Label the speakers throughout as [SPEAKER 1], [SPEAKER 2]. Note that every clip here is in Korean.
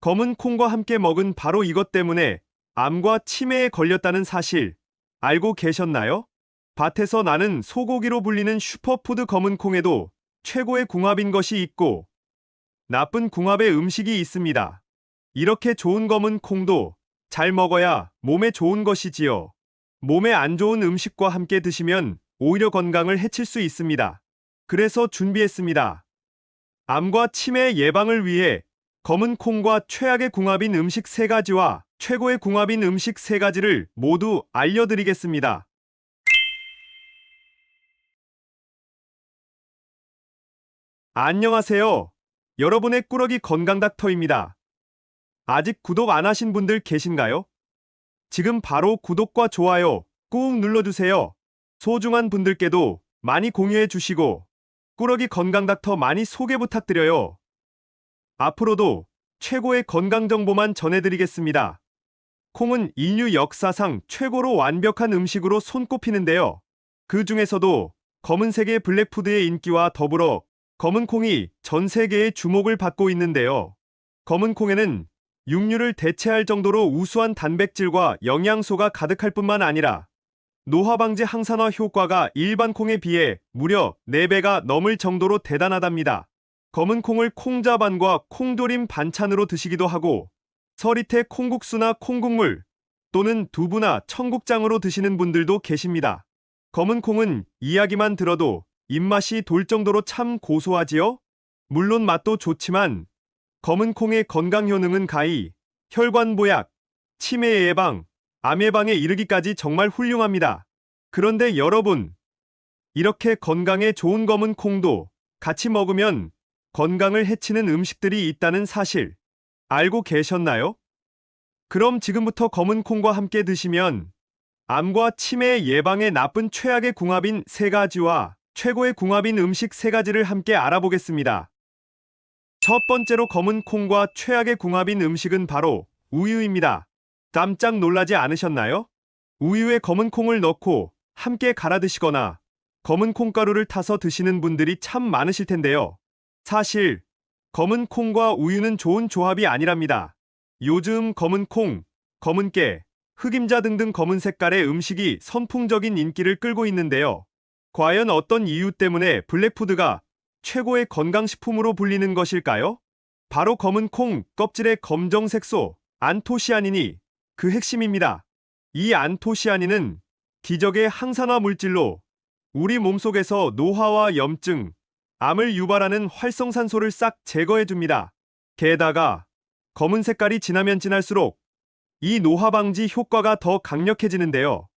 [SPEAKER 1] 검은 콩과 함께 먹은 바로 이것 때문에 암과 치매에 걸렸다는 사실 알고 계셨나요? 밭에서 나는 소고기로 불리는 슈퍼푸드 검은 콩에도 최고의 궁합인 것이 있고 나쁜 궁합의 음식이 있습니다. 이렇게 좋은 검은 콩도 잘 먹어야 몸에 좋은 것이지요. 몸에 안 좋은 음식과 함께 드시면 오히려 건강을 해칠 수 있습니다. 그래서 준비했습니다. 암과 치매 예방을 위해 검은 콩과 최악의 궁합인 음식 3가지와 최고의 궁합인 음식 3가지를 모두 알려드리겠습니다. 안녕하세요. 여러분의 꾸러기 건강 닥터입니다. 아직 구독 안 하신 분들 계신가요? 지금 바로 구독과 좋아요 꾹 눌러주세요. 소중한 분들께도 많이 공유해 주시고 꾸러기 건강 닥터 많이 소개 부탁드려요. 앞으로도 최고의 건강 정보만 전해드리겠습니다. 콩은 인류 역사상 최고로 완벽한 음식으로 손꼽히는데요. 그 중에서도 검은색의 블랙푸드의 인기와 더불어 검은 콩이 전 세계의 주목을 받고 있는데요. 검은 콩에는 육류를 대체할 정도로 우수한 단백질과 영양소가 가득할 뿐만 아니라 노화 방지 항산화 효과가 일반 콩에 비해 무려 4배가 넘을 정도로 대단하답니다. 검은 콩을 콩자반과 콩조림 반찬으로 드시기도 하고 서리태 콩국수나 콩국물 또는 두부나 청국장으로 드시는 분들도 계십니다. 검은 콩은 이야기만 들어도 입맛이 돌 정도로 참 고소하지요? 물론 맛도 좋지만 검은 콩의 건강 효능은 가히 혈관 보약, 치매 예방, 암 예방에 이르기까지 정말 훌륭합니다. 그런데 여러분, 이렇게 건강에 좋은 검은 콩도 같이 먹으면 건강을 해치는 음식들이 있다는 사실 알고 계셨나요? 그럼 지금부터 검은 콩과 함께 드시면 암과 치매 예방에 나쁜 최악의 궁합인 3가지와 최고의 궁합인 음식 3가지를 함께 알아보겠습니다. 첫 번째로 검은 콩과 최악의 궁합인 음식은 바로 우유입니다. 깜짝 놀라지 않으셨나요? 우유에 검은 콩을 넣고 함께 갈아 드시거나 검은 콩가루를 타서 드시는 분들이 참 많으실 텐데요. 사실 검은 콩과 우유는 좋은 조합이 아니랍니다. 요즘 검은 콩, 검은 깨, 흑임자 등등 검은 색깔의 음식이 선풍적인 인기를 끌고 있는데요. 과연 어떤 이유 때문에 블랙푸드가 최고의 건강식품으로 불리는 것일까요? 바로 검은 콩 껍질의 검정색소 안토시아닌이 그 핵심입니다. 이 안토시아닌은 기적의 항산화 물질로 우리 몸속에서 노화와 염증, 암을 유발하는 활성산소를 싹 제거해줍니다. 게다가 검은 색깔이 진하면 진할수록 이 노화 방지 효과가 더 강력해지는데요.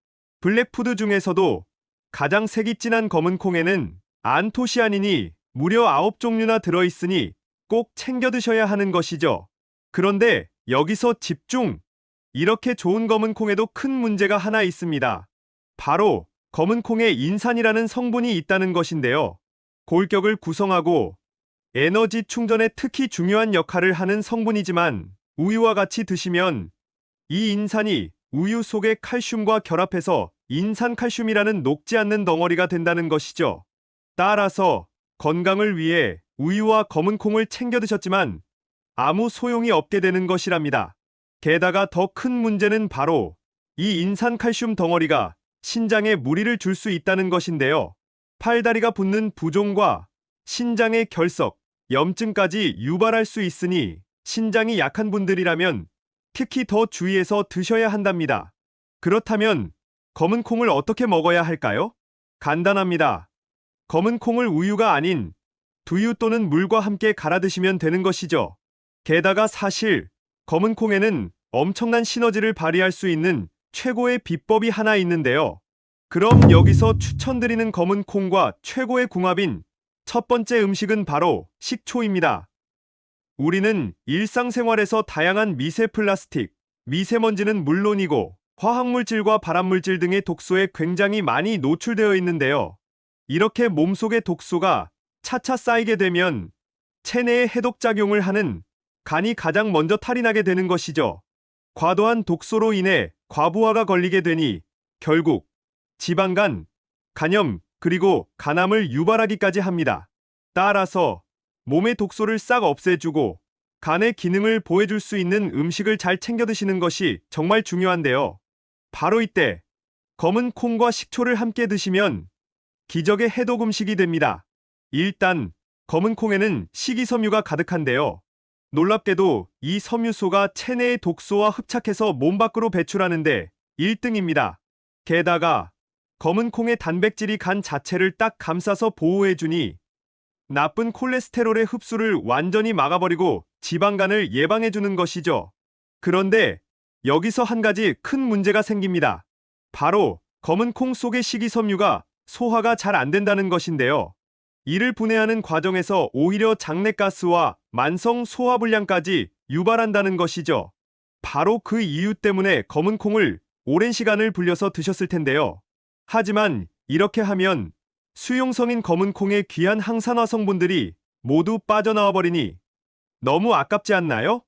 [SPEAKER 1] 블랙푸드 중에서도 가장 색이 진한 검은 콩에는 안토시아닌이 무려 9종류나 들어있으니 꼭 챙겨 드셔야 하는 것이죠. 그런데 여기서 집중! 이렇게 좋은 검은 콩에도 큰 문제가 하나 있습니다. 바로 검은 콩에 인산이라는 성분이 있다는 것인데요. 골격을 구성하고 에너지 충전에 특히 중요한 역할을 하는 성분이지만 우유와 같이 드시면 이 인산이 우유 속의 칼슘과 결합해서 인산칼슘이라는 녹지 않는 덩어리가 된다는 것이죠. 따라서 건강을 위해 우유와 검은 콩을 챙겨 드셨지만 아무 소용이 없게 되는 것이랍니다. 게다가 더 큰 문제는 바로 이 인산칼슘 덩어리가 신장에 무리를 줄 수 있다는 것인데요. 팔다리가 붓는 부종과 신장의 결석, 염증까지 유발할 수 있으니 신장이 약한 분들이라면 특히 더 주의해서 드셔야 한답니다. 그렇다면 검은 콩을 어떻게 먹어야 할까요? 간단합니다. 검은 콩을 우유가 아닌 두유 또는 물과 함께 갈아 드시면 되는 것이죠. 게다가 사실 검은 콩에는 엄청난 시너지를 발휘할 수 있는 최고의 비법이 하나 있는데요. 그럼 여기서 추천드리는 검은 콩과 최고의 궁합인 첫 번째 음식은 바로 식초입니다. 우리는 일상생활에서 다양한 미세 플라스틱, 미세먼지는 물론이고 화학물질과 발암물질 등의 독소에 굉장히 많이 노출되어 있는데요. 이렇게 몸속의 독소가 차차 쌓이게 되면 체내에 해독작용을 하는 간이 가장 먼저 탈이 나게 되는 것이죠. 과도한 독소로 인해 과부하가 걸리게 되니 결국 지방간, 간염, 그리고 간암을 유발하기까지 합니다. 따라서 몸의 독소를 싹 없애주고 간의 기능을 보호해줄 수 있는 음식을 잘 챙겨 드시는 것이 정말 중요한데요. 바로 이때 검은 콩과 식초를 함께 드시면 기적의 해독 음식이 됩니다. 일단 검은 콩에는 식이섬유가 가득한데요. 놀랍게도 이 섬유소가 체내의 독소와 흡착해서 몸 밖으로 배출하는데 1등입니다. 게다가 검은 콩의 단백질이 간 자체를 딱 감싸서 보호해주니 나쁜 콜레스테롤의 흡수를 완전히 막아버리고 지방간을 예방해주는 것이죠. 그런데 여기서 한 가지 큰 문제가 생깁니다. 바로 검은 콩 속의 식이섬유가 소화가 잘 안 된다는 것인데요. 이를 분해하는 과정에서 오히려 장내가스와 만성 소화불량까지 유발한다는 것이죠. 바로 그 이유 때문에 검은 콩을 오랜 시간을 불려서 드셨을 텐데요. 하지만 이렇게 하면 수용성인 검은 콩의 귀한 항산화 성분들이 모두 빠져나와 버리니 너무 아깝지 않나요?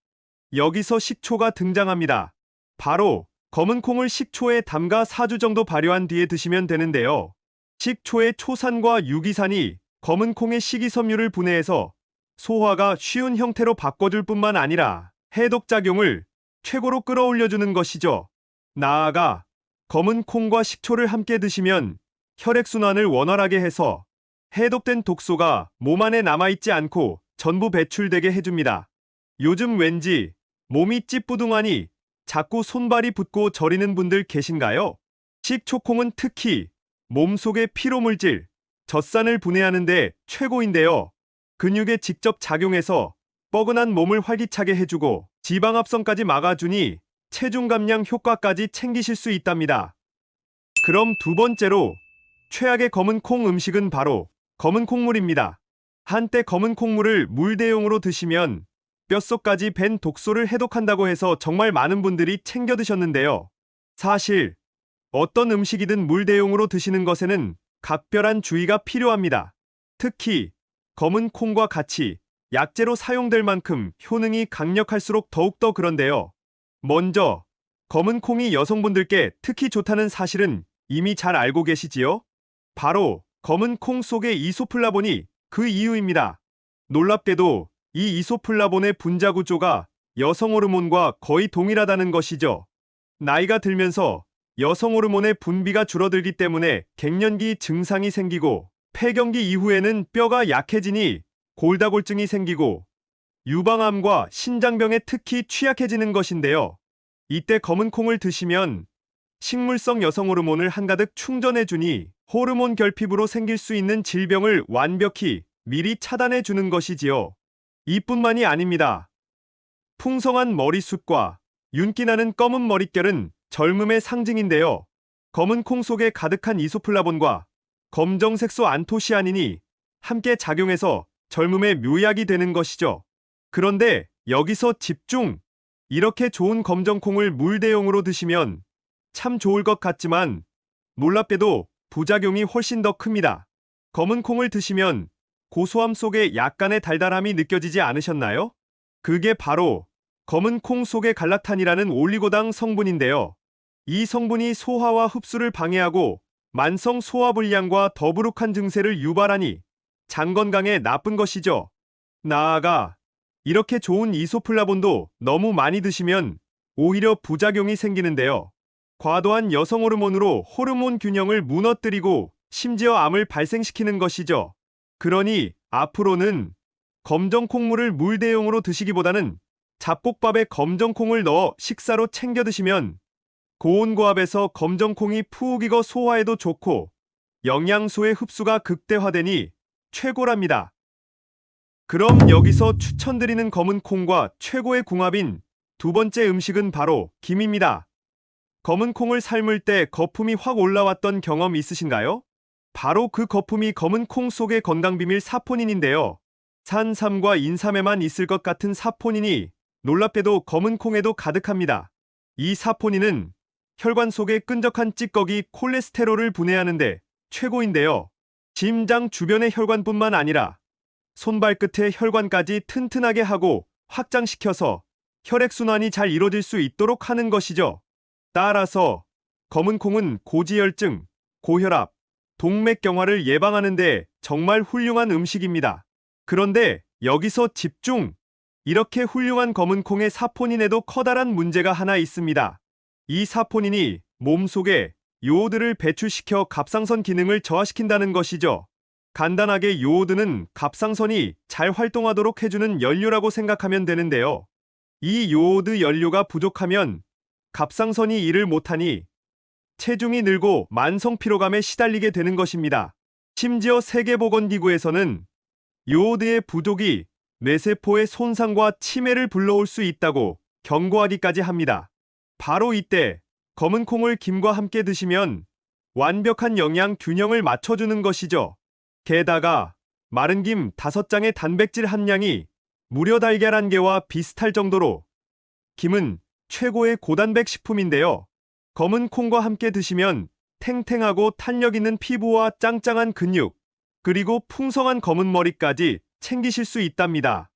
[SPEAKER 1] 여기서 식초가 등장합니다. 바로 검은 콩을 식초에 담가 4주 정도 발효한 뒤에 드시면 되는데요. 식초의 초산과 유기산이 검은 콩의 식이섬유를 분해해서 소화가 쉬운 형태로 바꿔줄 뿐만 아니라 해독작용을 최고로 끌어올려주는 것이죠. 나아가 검은 콩과 식초를 함께 드시면 혈액순환을 원활하게 해서 해독된 독소가 몸 안에 남아있지 않고 전부 배출되게 해줍니다. 요즘 왠지 몸이 찌뿌둥하니 자꾸 손발이 붓고 저리는 분들 계신가요? 식초콩은 특히 몸속의 피로물질, 젖산을 분해하는데 최고인데요. 근육에 직접 작용해서 뻐근한 몸을 활기차게 해주고 지방 합성까지 막아주니 체중 감량 효과까지 챙기실 수 있답니다. 그럼 두 번째로 최악의 검은 콩 음식은 바로 검은 콩물입니다. 한때 검은 콩물을 물 대용으로 드시면 뼛속까지 밴 독소를 해독한다고 해서 정말 많은 분들이 챙겨 드셨는데요. 사실 어떤 음식이든 물 대용으로 드시는 것에는 각별한 주의가 필요합니다. 특히 검은 콩과 같이 약재로 사용될 만큼 효능이 강력할수록 더욱더 그런데요. 먼저 검은 콩이 여성분들께 특히 좋다는 사실은 이미 잘 알고 계시지요? 바로 검은 콩 속의 이소플라본이 그 이유입니다. 놀랍게도 이 이소플라본의 분자 구조가 여성 호르몬과 거의 동일하다는 것이죠. 나이가 들면서 여성 호르몬의 분비가 줄어들기 때문에 갱년기 증상이 생기고 폐경기 이후에는 뼈가 약해지니 골다골증이 생기고 유방암과 신장병에 특히 취약해지는 것인데요. 이때 검은 콩을 드시면 식물성 여성 호르몬을 한가득 충전해주니 호르몬 결핍으로 생길 수 있는 질병을 완벽히 미리 차단해주는 것이지요. 이뿐만이 아닙니다. 풍성한 머리숱과 윤기나는 검은 머릿결은 젊음의 상징인데요. 검은 콩 속에 가득한 이소플라본과 검정색소 안토시아닌이 함께 작용해서 젊음의 묘약이 되는 것이죠. 그런데 여기서 집중! 이렇게 좋은 검정콩을 물 대용으로 드시면 참 좋을 것 같지만 놀랍게도 부작용이 훨씬 더 큽니다. 검은 콩을 드시면 고소함 속에 약간의 달달함이 느껴지지 않으셨나요? 그게 바로 검은 콩 속의 갈락탄이라는 올리고당 성분인데요. 이 성분이 소화와 흡수를 방해하고 만성 소화불량과 더부룩한 증세를 유발하니 장 건강에 나쁜 것이죠. 나아가 이렇게 좋은 이소플라본도 너무 많이 드시면 오히려 부작용이 생기는데요. 과도한 여성 호르몬으로 호르몬 균형을 무너뜨리고 심지어 암을 발생시키는 것이죠. 그러니 앞으로는 검정 콩물을 물 대용으로 드시기보다는 잡곡밥에 검정 콩을 넣어 식사로 챙겨 드시면 고온고압에서 검정 콩이 푹 익어 소화에도 좋고 영양소의 흡수가 극대화되니 최고랍니다. 그럼 여기서 추천드리는 검은 콩과 최고의 궁합인 두 번째 음식은 바로 김입니다. 검은 콩을 삶을 때 거품이 확 올라왔던 경험 있으신가요? 바로 그 거품이 검은 콩 속의 건강비밀 사포닌인데요. 산삼과 인삼에만 있을 것 같은 사포닌이 놀랍게도 검은 콩에도 가득합니다. 이 사포닌은 혈관 속의 끈적한 찌꺼기 콜레스테롤을 분해하는데 최고인데요. 심장 주변의 혈관뿐만 아니라 손발끝의 혈관까지 튼튼하게 하고 확장시켜서 혈액순환이 잘 이루어질 수 있도록 하는 것이죠. 따라서 검은 콩은 고지혈증, 고혈압, 동맥경화를 예방하는 데 정말 훌륭한 음식입니다. 그런데 여기서 집중! 이렇게 훌륭한 검은 콩의 사포닌에도 커다란 문제가 하나 있습니다. 이 사포닌이 몸속에 요오드를 배출시켜 갑상선 기능을 저하시킨다는 것이죠. 간단하게 요오드는 갑상선이 잘 활동하도록 해주는 연료라고 생각하면 되는데요. 이 요오드 연료가 부족하면 갑상선이 일을 못하니 체중이 늘고 만성 피로감에 시달리게 되는 것입니다. 심지어 세계보건기구에서는 요오드의 부족이 뇌세포의 손상과 치매를 불러올 수 있다고 경고하기까지 합니다. 바로 이때 검은 콩을 김과 함께 드시면 완벽한 영양 균형을 맞춰주는 것이죠. 게다가 마른 김 5장의 단백질 함량이 무려 달걀 1개와 비슷할 정도로 김은 최고의 고단백 식품인데요. 검은 콩과 함께 드시면 탱탱하고 탄력 있는 피부와 짱짱한 근육, 그리고 풍성한 검은 머리까지 챙기실 수 있답니다.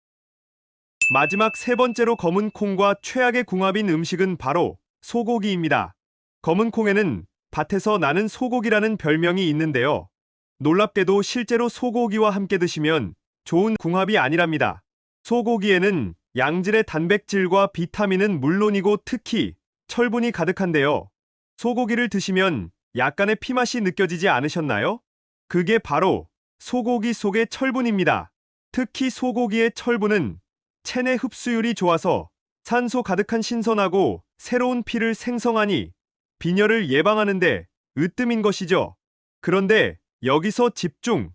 [SPEAKER 1] 마지막 세 번째로 검은 콩과 최악의 궁합인 음식은 바로 소고기입니다. 검은 콩에는 밭에서 나는 소고기라는 별명이 있는데요. 놀랍게도 실제로 소고기와 함께 드시면 좋은 궁합이 아니랍니다. 소고기에는 양질의 단백질과 비타민은 물론이고 특히 철분이 가득한데요. 소고기를 드시면 약간의 피맛이 느껴지지 않으셨나요? 그게 바로 소고기 속의 철분입니다. 특히 소고기의 철분은 체내 흡수율이 좋아서 산소 가득한 신선하고 새로운 피를 생성하니 빈혈을 예방하는데 으뜸인 것이죠. 그런데 여기서 집중!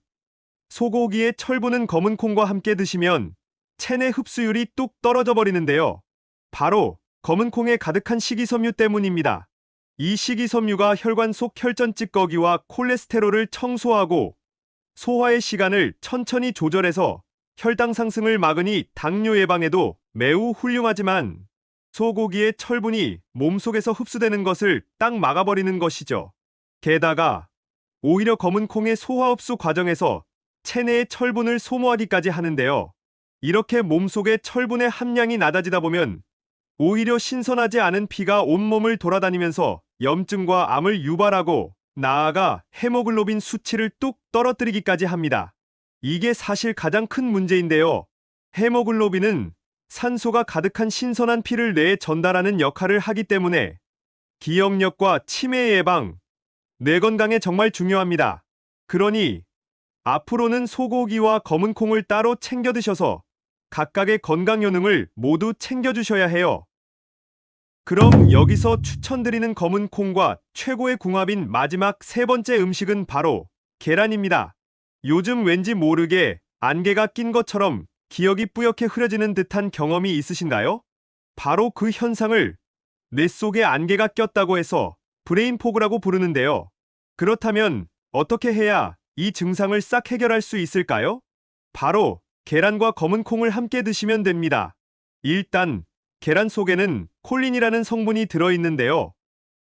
[SPEAKER 1] 소고기의 철분은 검은 콩과 함께 드시면 체내 흡수율이 뚝 떨어져 버리는데요. 바로 검은 콩에 가득한 식이섬유 때문입니다. 이 식이섬유가 혈관 속 혈전 찌꺼기와 콜레스테롤을 청소하고 소화의 시간을 천천히 조절해서 혈당 상승을 막으니 당뇨 예방에도 매우 훌륭하지만 소고기의 철분이 몸속에서 흡수되는 것을 딱 막아버리는 것이죠. 게다가 오히려 검은 콩의 소화 흡수 과정에서 체내의 철분을 소모하기까지 하는데요. 이렇게 몸속의 철분의 함량이 낮아지다 보면 오히려 신선하지 않은 피가 온몸을 돌아다니면서 염증과 암을 유발하고 나아가 헤모글로빈 수치를 뚝 떨어뜨리기까지 합니다. 이게 사실 가장 큰 문제인데요. 헤모글로빈은 산소가 가득한 신선한 피를 뇌에 전달하는 역할을 하기 때문에 기억력과 치매 예방, 뇌 건강에 정말 중요합니다. 그러니 앞으로는 소고기와 검은 콩을 따로 챙겨 드셔서 각각의 건강 효능을 모두 챙겨주셔야 해요. 그럼 여기서 추천드리는 검은 콩과 최고의 궁합인 마지막 세 번째 음식은 바로 계란입니다. 요즘 왠지 모르게 안개가 낀 것처럼 기억이 뿌옇게 흐려지는 듯한 경험이 있으신가요? 바로 그 현상을 뇌 속에 안개가 꼈다고 해서 브레인 포그라고 부르는데요. 그렇다면 어떻게 해야 이 증상을 싹 해결할 수 있을까요? 바로 계란과 검은 콩을 함께 드시면 됩니다. 일단 계란 속에는 콜린이라는 성분이 들어있는데요.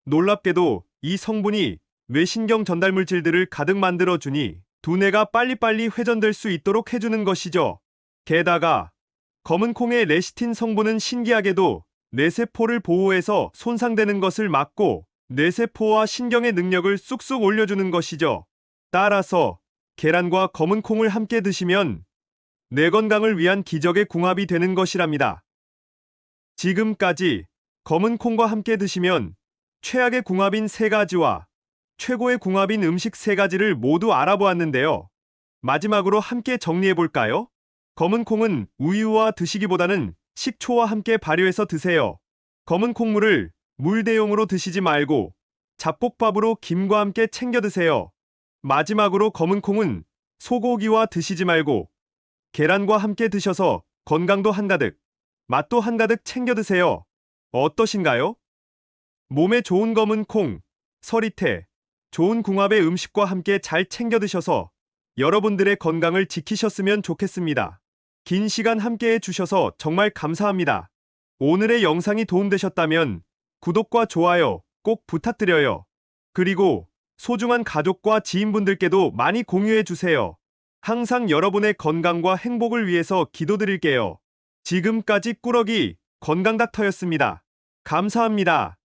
[SPEAKER 1] 놀랍게도 이 성분이 뇌신경 전달 물질들을 가득 만들어주니 두뇌가 빨리빨리 회전될 수 있도록 해주는 것이죠. 게다가 검은 콩의 레시틴 성분은 신기하게도 뇌세포를 보호해서 손상되는 것을 막고 뇌세포와 신경의 능력을 쑥쑥 올려주는 것이죠. 따라서 계란과 검은 콩을 함께 드시면 뇌 건강을 위한 기적의 궁합이 되는 것이랍니다. 지금까지 검은 콩과 함께 드시면 최악의 궁합인 3가지와 최고의 궁합인 음식 3가지를 모두 알아보았는데요. 마지막으로 함께 정리해볼까요? 검은 콩은 우유와 드시기보다는 식초와 함께 발효해서 드세요. 검은 콩물을 물 대용으로 드시지 말고 잡곡밥으로 김과 함께 챙겨 드세요. 마지막으로 검은 콩은 소고기와 드시지 말고 계란과 함께 드셔서 건강도 한가득, 맛도 한가득 챙겨 드세요. 어떠신가요? 몸에 좋은 검은 콩, 서리태, 좋은 궁합의 음식과 함께 잘 챙겨 드셔서 여러분들의 건강을 지키셨으면 좋겠습니다. 긴 시간 함께 해주셔서 정말 감사합니다. 오늘의 영상이 도움되셨다면 구독과 좋아요 꼭 부탁드려요. 그리고 소중한 가족과 지인분들께도 많이 공유해주세요. 항상 여러분의 건강과 행복을 위해서 기도드릴게요. 지금까지 꾸러기 건강닥터였습니다. 감사합니다.